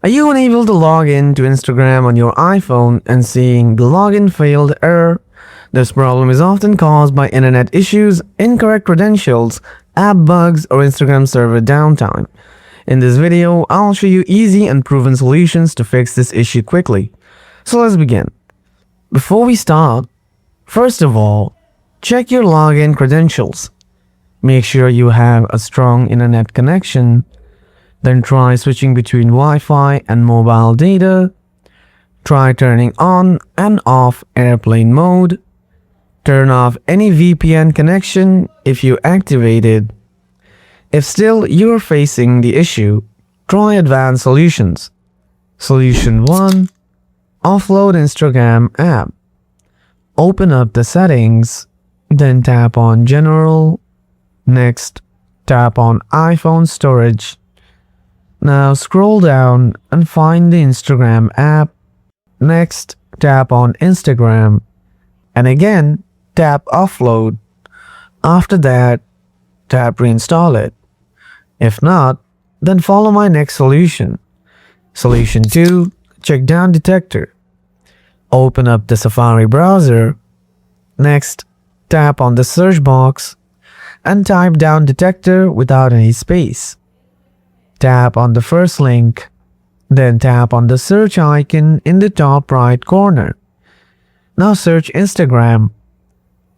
Are you unable to log in to Instagram on your iPhone and seeing the login failed error? This problem is often caused by internet issues, incorrect credentials, app bugs, or Instagram server downtime. In this video, I'll show you easy and proven solutions to fix this issue quickly. So let's begin. Before we start, first of all, check your login credentials. Make sure you have a strong internet connection. Then try switching between Wi-Fi and mobile data. Try turning on and off airplane mode. Turn off any VPN connection if you activated. If still you're facing the issue, try advanced solutions. Solution 1. Offload Instagram app. Open up the settings, then tap on General. Next, tap on iPhone storage. Now scroll down and find the Instagram app. Next, tap on Instagram. And again, tap Offload. After that, tap Reinstall it. If not, then follow my next solution. Solution 2. Check down detector. Open up the Safari browser. Next, tap on the search box and type down detector without any space. Tap on the first link, then tap on the search icon in the top right corner. Now search Instagram.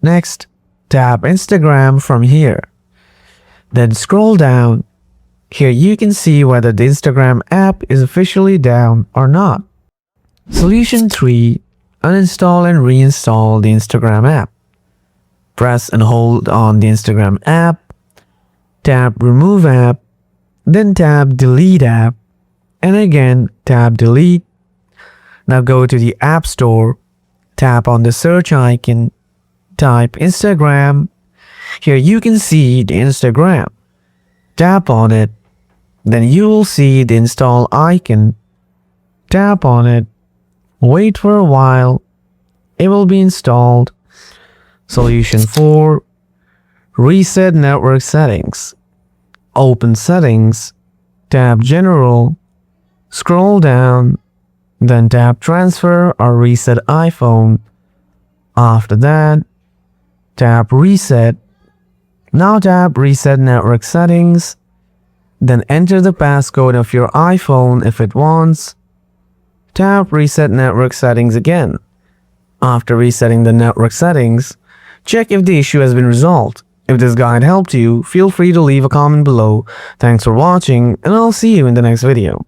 Next, tap Instagram from here. Then scroll down. Here you can see whether the Instagram app is officially down or not. Solution 3. Uninstall and reinstall the Instagram app. Press and hold on the Instagram app. Tap Remove app. Then tap Delete app. And again tap Delete. Now go to the App Store. Tap on the search icon. Type Instagram. Here you can see the Instagram. Tap on it. Then you will see the install icon. Tap on it. Wait for a while. It will be installed. Solution 4. Reset network settings. Open Settings. Tap General. Scroll down. Then tap Transfer or Reset iPhone. After that, tap Reset. Now tap Reset Network Settings. Then enter the passcode of your iPhone if it wants. Tap Reset Network Settings again. After resetting the network settings, check if the issue has been resolved. If this guide helped you, feel free to leave a comment below. Thanks for watching, and I'll see you in the next video.